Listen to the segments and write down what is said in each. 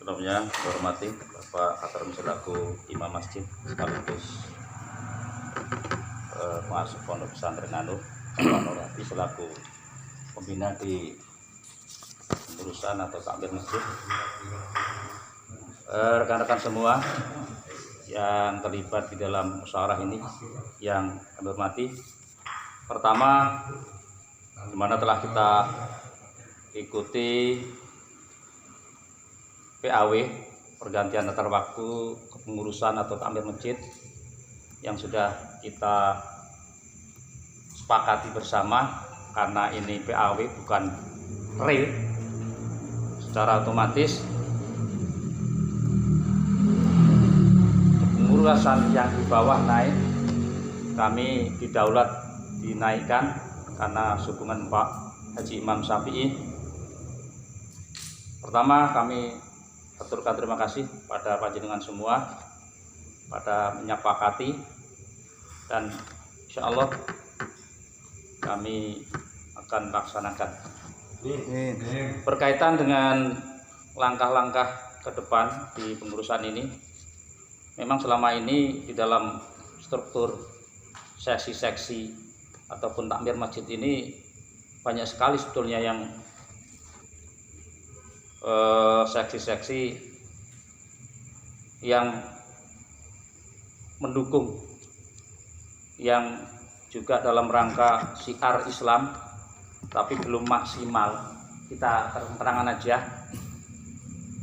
Sebelumnya saya hormati Bapak Katar selaku Imam Masjid sekaligus pengasuh Pondok Pesantren An-Nur, Bapak Nur Hadi selaku pembina di pengurusan atau takmir masjid, rekan-rekan semua yang terlibat di dalam musyawarah ini yang kami hormati. Pertama, di mana telah kita ikuti PAW pergantian antar waktu kepengurusan atau takmir masjid yang sudah kita sepakati bersama, karena ini PAW bukan real, secara otomatis kepengurusan yang di bawah naik, kami didaulat dinaikkan karena hubungan Pak Haji Imam Syafi'i. Pertama, kami aturkan terima kasih pada panjenengan semua pada menyepakati, dan insya Allah kami akan laksanakan. Berkaitan dengan langkah-langkah ke depan di pengurusan ini, memang selama ini di dalam struktur seksi-seksi ataupun takmir masjid ini banyak sekali sebetulnya yang seksi-seksi yang mendukung, yang juga dalam rangka syiar Islam tapi belum maksimal. Kita terang-terangan aja,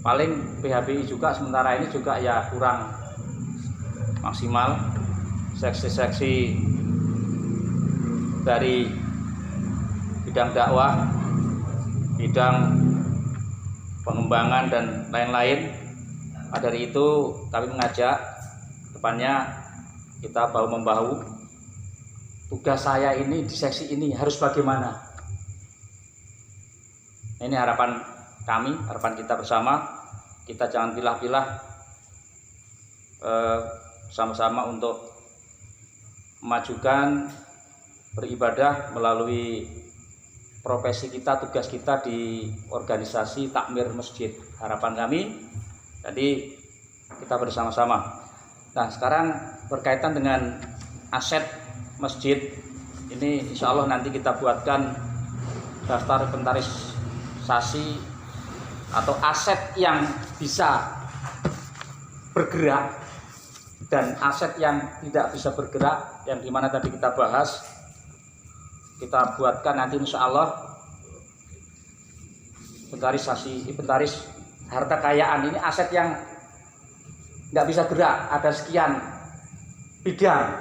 paling PHBI juga sementara ini juga ya kurang maksimal. Seksi-seksi dari bidang dakwah, bidang pengembangan dan lain-lain. Dari itu kami mengajak depannya kita bahu-membahu. Tugas saya ini di seksi ini harus bagaimana? Ini harapan kami, harapan kita bersama. Kita jangan pilah-pilah, sama-sama untuk memajukan beribadah melalui profesi kita, tugas kita di organisasi takmir masjid. Harapan kami jadi kita bersama-sama. Nah, sekarang berkaitan dengan aset masjid ini, insya Allah nanti kita buatkan daftar inventarisasi atau aset yang bisa bergerak dan aset yang tidak bisa bergerak, yang dimana tadi kita bahas. Kita buatkan nanti insya Allah inventaris harta kekayaan ini, aset yang nggak bisa gerak ada sekian bidang,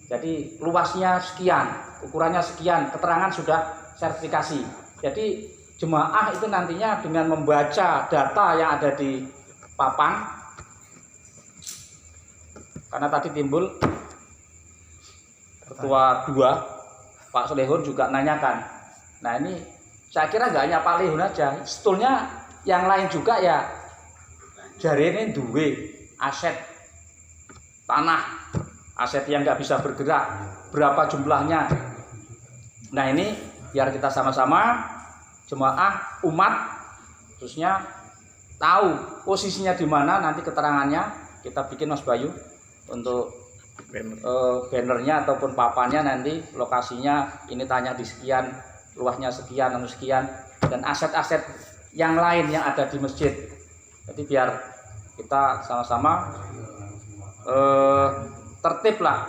jadi luasnya sekian, ukurannya sekian, keterangan sudah sertifikasi. Jadi jemaah itu nantinya dengan membaca data yang ada di papan, karena tadi timbul ketua 2 Pak Solehun juga nanyakan. Nah, ini saya kira nggak hanya Pak Lehun aja, sebetulnya yang lain juga ya jari ini duwe aset tanah, aset yang nggak bisa bergerak, berapa jumlahnya. Nah, ini biar kita sama-sama jemaah umat khususnya tahu posisinya di mana, nanti keterangannya kita bikin Mas Bayu untuk bannernya ataupun papannya, nanti lokasinya ini tanya di sekian, luasnya sekian, sekian, dan aset-aset yang lain yang ada di masjid. Jadi biar kita sama-sama tertib lah.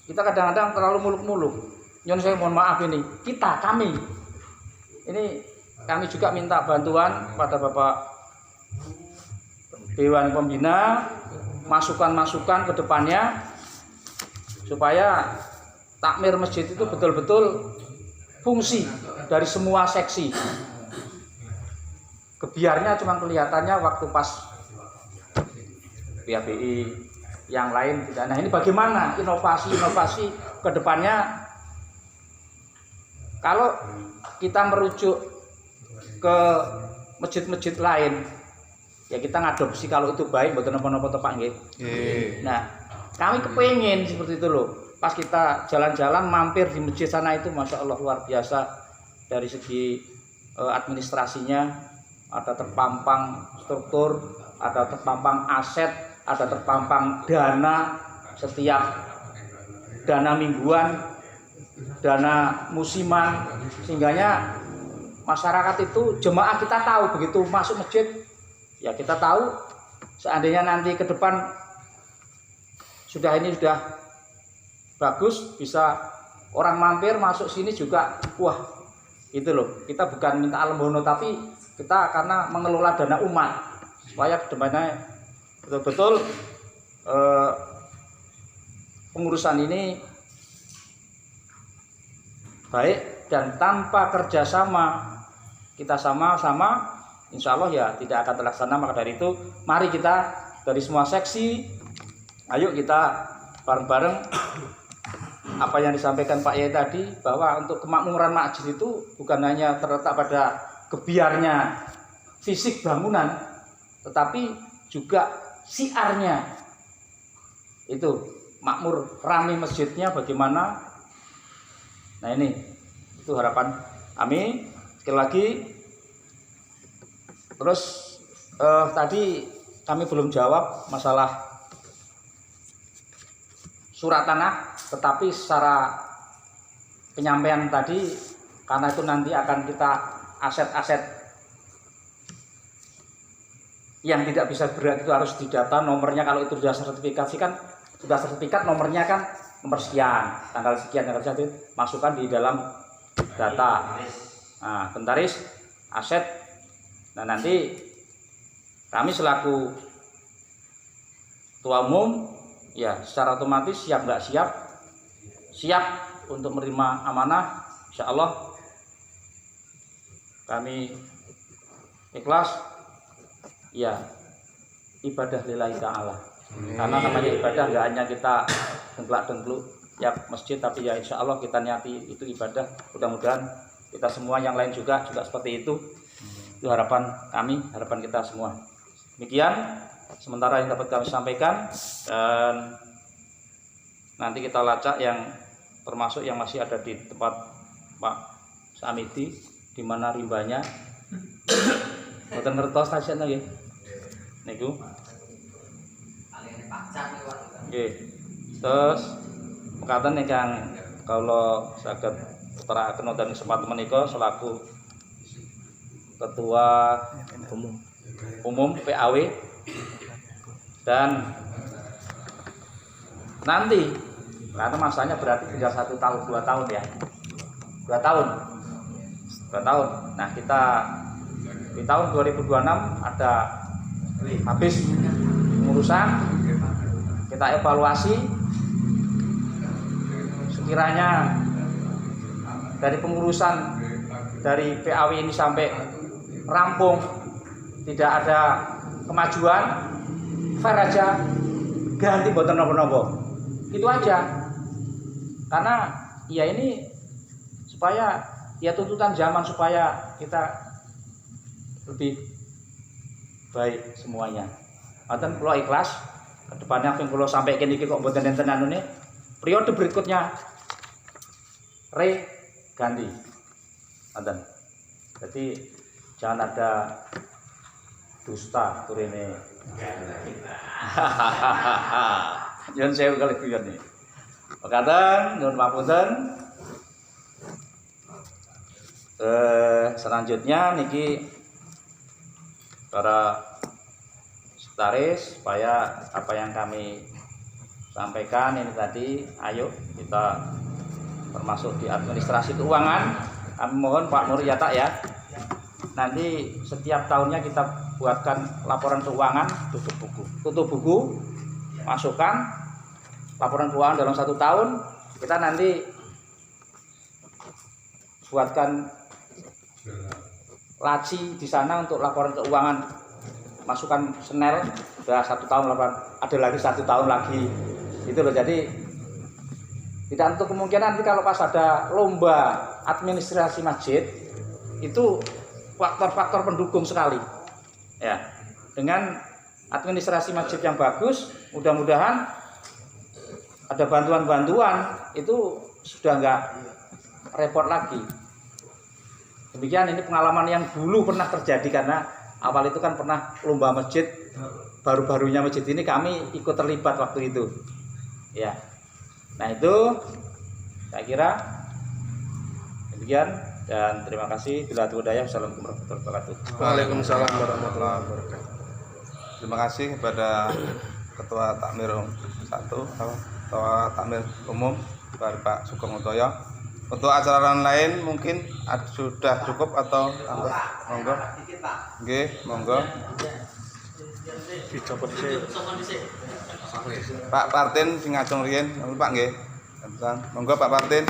Kita kadang-kadang terlalu muluk-muluk. Nyon, saya mohon maaf, ini kami juga minta bantuan pada Bapak Dewan Pembina, masukan-masukan ke depannya supaya takmir masjid itu betul-betul fungsi dari semua seksi. Kebiarnya cuma kelihatannya waktu pas PHBI, yang lain tidak. Nah, ini bagaimana inovasi ke depannya? Kalau kita merujuk ke masjid-masjid lain, ya kita ngadopsi kalau itu baik, mboten napa-napa Pak nggih. Nah, kami kepengen seperti itu loh. Pas kita jalan-jalan mampir di masjid sana itu, masya Allah luar biasa dari segi administrasinya, ada terpampang struktur, ada terpampang aset, ada terpampang dana setiap dana mingguan, dana musiman, sehingganya masyarakat itu jemaah kita tahu begitu masuk masjid ya kita tahu seandainya nanti ke depan sudah bagus bisa orang mampir masuk sini juga wah itu loh kita bukan minta alembono tapi kita karena mengelola dana umat supaya kedepannya betul-betul pengurusan ini baik dan tanpa kerjasama kita sama-sama insya Allah ya tidak akan terlaksana. Maka dari itu mari kita dari semua seksi ayo kita bareng-bareng apa yang disampaikan Pak Yai tadi bahwa untuk kemakmuran masjid itu bukan hanya terletak pada gebiarnya fisik bangunan tetapi juga siarnya itu makmur rame masjidnya bagaimana. Nah ini itu harapan kami. Sekali lagi terus tadi kami belum jawab masalah surat tanah, tetapi secara penyampaian tadi karena itu nanti akan kita aset-aset yang tidak bisa berat itu harus didata nomornya. Kalau itu sudah sertifikasi kan sudah sertifikat nomornya kan nomor sekian tanggal sekian masukkan di dalam data. Nah, inventaris aset. Nah, nanti kami selaku ketua umum ya secara otomatis siap nggak siap untuk menerima amanah. Insya Allah kami ikhlas ya ibadah lillahi ta'ala. Karena namanya ibadah nggak hanya kita dengklak-dengkluk ya masjid tapi ya insya Allah kita niati itu ibadah. Mudah-mudahan kita semua yang lain juga seperti itu. Itu harapan kami, harapan kita semua. Demikian sementara yang dapat kami sampaikan dan nanti kita lacak yang termasuk yang masih ada di tempat Pak Samidi di mana rimbanya. Boten ngertos tasnya nggih. Niku. Nggih. Terus mekaten ingkang kula saged terangkan dan kesempatan menika selaku ketua umum PAW dan nanti karena masanya berarti tinggal 1 tahun 2 tahun ya 2 tahun. Nah kita di tahun 2026 ada habis pengurusan kita evaluasi sekiranya dari pengurusan dari PAW ini sampai rampung tidak ada kemajuan fair aja ganti boten nopo-nopo itu aja karena ya ini supaya ya tuntutan zaman supaya kita lebih baik semuanya. Mboten kula ikhlas kedepannya yang kula sampaikan iki kok boten enten anune periode berikutnya ganti. Mboten. Jadi jangan ada dusta turine. Yen sewu kali guyon iki. Mekaten nyuwun pamunten. Selanjutnya niki para sekretaris supaya apa yang kami sampaikan ini tadi ayo kita termasuk di administrasi keuangan kami mohon Pak Nur ya tak ya nanti setiap tahunnya kita buatkan laporan keuangan tutup buku masukkan laporan keuangan dalam 1 tahun kita nanti buatkan laci di sana untuk laporan keuangan masukkan senel sudah 1 tahun ada lagi 1 tahun lagi itu loh. Jadi tidak untuk kemungkinan nanti kalau pas ada lomba administrasi masjid itu faktor-faktor pendukung sekali ya dengan administrasi masjid yang bagus mudah-mudahan ada bantuan-bantuan itu sudah nggak repot lagi. Demikian ini pengalaman yang dulu pernah terjadi karena awal itu kan pernah lomba masjid, baru-barunya masjid ini kami ikut terlibat waktu itu. Ya. Nah, itu saya kira demikian dan terima kasih. Bila hidayah. Assalamualaikum warahmatullahi wabarakatuh. Waalaikumsalam warahmatullahi wabarakatuh. Terima kasih kepada Ketua Takmir 1 Ketua Takmir Umum Pak Sugeng Utoyo. Untuk acara lain mungkin sudah cukup atau tambah? Monggo. Nggih, monggo. Pak Partin sing ngajeng riyen, Pak nggih. Monggo Pak Partin.